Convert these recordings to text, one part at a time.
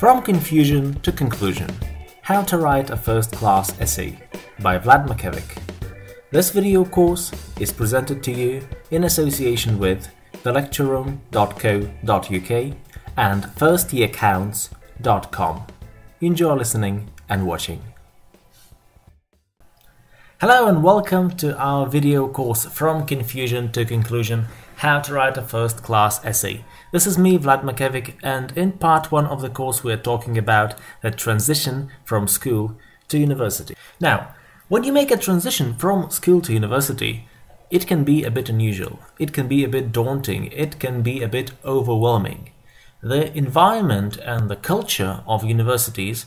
From Confusion to Conclusion: How to Write a First-Class Essay by Vlad Mackevic. This video course is presented to you in association with thelectureroom.co.uk and firstyearcounts.com. Enjoy listening and watching. Hello and welcome to our video course From Confusion to Conclusion: How to Write a First-Class Essay. This is me, Vlad Mackevic, and in part 1 of the course we are talking about the transition from school to university. Now, when you make a transition from school to university, it can be a bit unusual, it can be a bit daunting, it can be a bit overwhelming. The environment and the culture of universities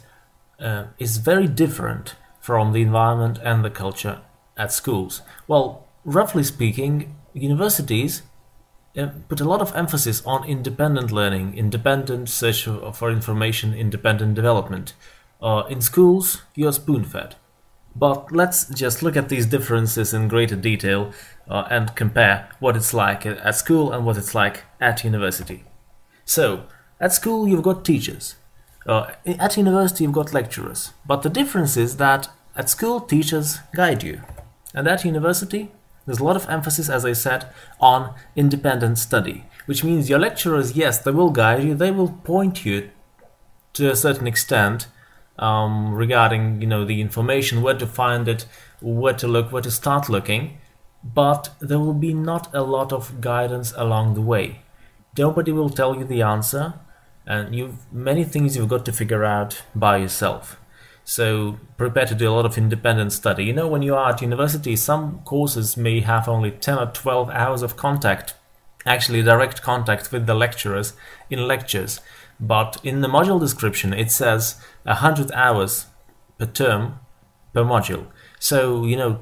is very different from the environment and the culture at schools. Well, roughly speaking, universities put a lot of emphasis on independent learning, independent search for information, independent development. In schools, you're spoon-fed. But let's just look at these differences in greater detail and compare what it's like at school and what it's like at university. So, at school you've got teachers. At university you've got lecturers. But the difference is that at school teachers guide you. And at university there's a lot of emphasis, as I said, on independent study. Which means your lecturers, yes, they will guide you, they will point you to a certain extent regarding, the information, where to find it, where to look, where to start looking. But there will be not a lot of guidance along the way. Nobody will tell you the answer, and many things you've got to figure out by yourself. So prepare to do a lot of independent study. When you are at university, some courses may have only 10 or 12 hours of contact, actually direct contact with the lecturers in lectures. But in the module description it says 100 hours per term per module. So, a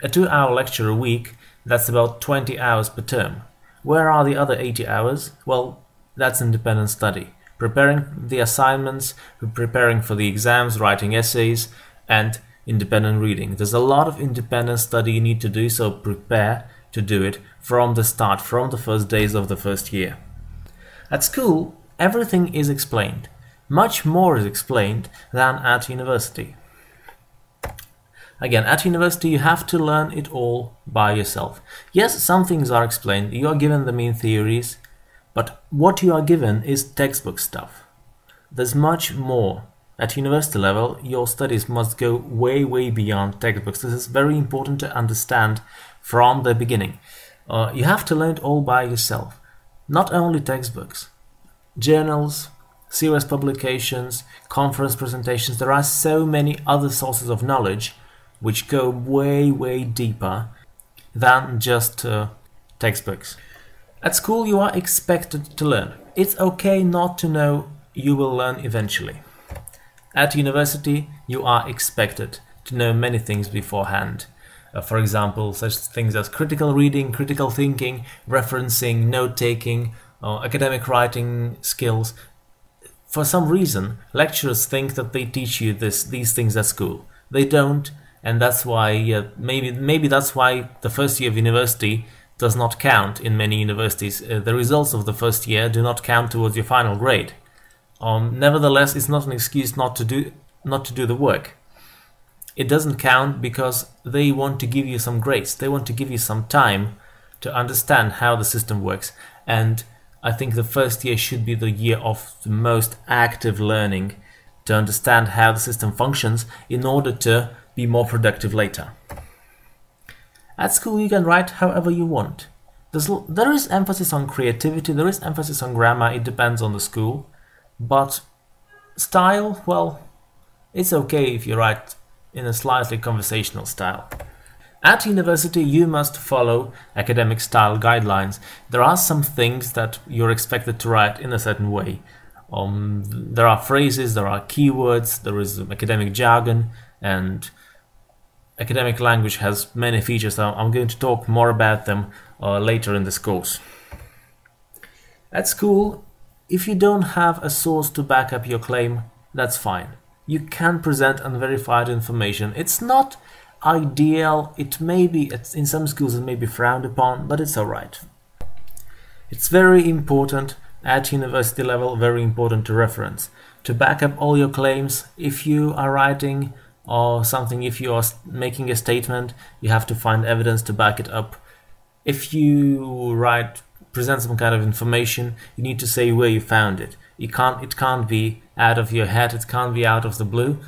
2-hour lecture a week, that's about 20 hours per term. Where are the other 80 hours? Well, that's independent study. Preparing the assignments, preparing for the exams, writing essays, and independent reading. There's a lot of independent study you need to do, so prepare to do it from the start, from the first days of the first year. At school, everything is explained. Much more is explained than at university. Again, at university you have to learn it all by yourself. Yes, some things are explained, you are given the main theories, but what you are given is textbook stuff. There's much more. At university level, your studies must go way, way beyond textbooks. This is very important to understand from the beginning. You have to learn it all by yourself. Not only textbooks. Journals, serious publications, conference presentations. There are so many other sources of knowledge which go way, way deeper than just textbooks. At school you are expected to learn. It's okay not to know, you will learn eventually. At university you are expected to know many things beforehand. For example, such things as critical reading, critical thinking, referencing, note-taking, academic writing skills. For some reason, lecturers think that they teach you these things at school. They don't, and that's why, maybe that's why the first year of university does not count in many universities. The results of the first year do not count towards your final grade. Nevertheless, it's not an excuse not to do the work. It doesn't count because they want to give you some grace. They want to give you some time to understand how the system works. And I think the first year should be the year of the most active learning to understand how the system functions in order to be more productive later. At school you can write however you want. There is emphasis on creativity, there is emphasis on grammar, it depends on the school. But style, well, it's okay if you write in a slightly conversational style. At university you must follow academic style guidelines. There are some things that you're expected to write in a certain way. There are phrases, there are keywords, there is academic jargon, and academic language has many features. I'm going to talk more about them later in this course. At school, if you don't have a source to back up your claim, that's fine. You can present unverified information. It's not ideal, in some schools it may be frowned upon, but it's alright. It's very important at university level, very important to reference. To back up all your claims, if you are writing or something, if you are making a statement, you have to find evidence to back it up. If you present some kind of information, you need to say where you found it. It can't be out of your head, it can't be out of the blue,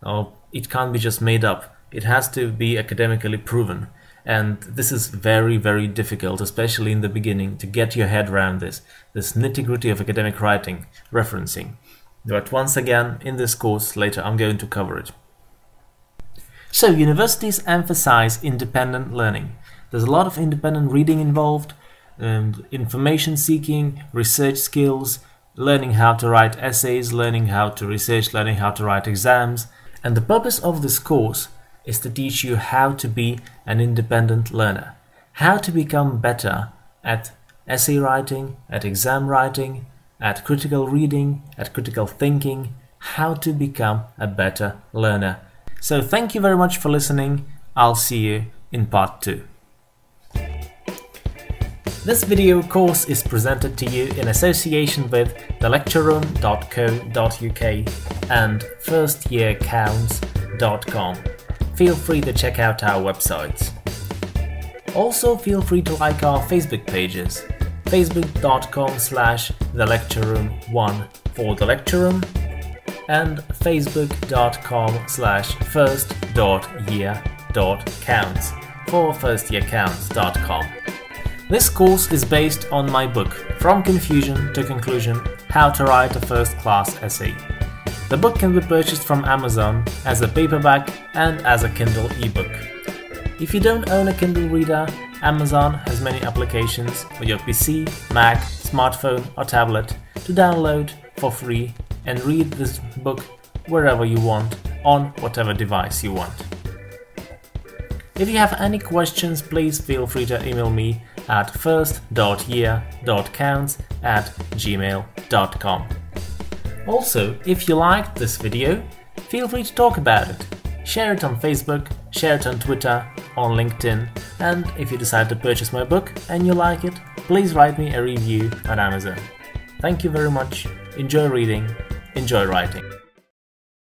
or it can't be just made up. It has to be academically proven. And this is very, very difficult, especially in the beginning, to get your head around this nitty-gritty of academic writing, referencing. But once again, in this course later, I'm going to cover it. So, universities emphasize independent learning. There's a lot of independent reading involved, and information seeking, research skills, learning how to write essays, learning how to research, learning how to write exams. And the purpose of this course is to teach you how to be an independent learner, how to become better at essay writing, at exam writing, at critical reading, at critical thinking, how to become a better learner. So thank you very much for listening. I'll see you in part 2. This video course is presented to you in association with thelectureroom.co.uk and firstyearcounts.com. Feel free to check out our websites. Also feel free to like our Facebook pages, facebook.com/thelectureroom1 for the lecture room and facebook.com/first.year.counts for firstyearcounts.com. This course is based on my book, From Confusion to Conclusion, How to Write a First-Class Essay. The book can be purchased from Amazon as a paperback and as a Kindle ebook. If you don't own a Kindle reader, Amazon has many applications for your PC, Mac, smartphone or tablet to download for free and read this book wherever you want, on whatever device you want. If you have any questions, please feel free to email me at first.year.counts@gmail.com. Also, if you liked this video, feel free to talk about it. Share it on Facebook, share it on Twitter, on LinkedIn, and if you decide to purchase my book and you like it, please write me a review on Amazon. Thank you very much. Enjoy reading, enjoy writing.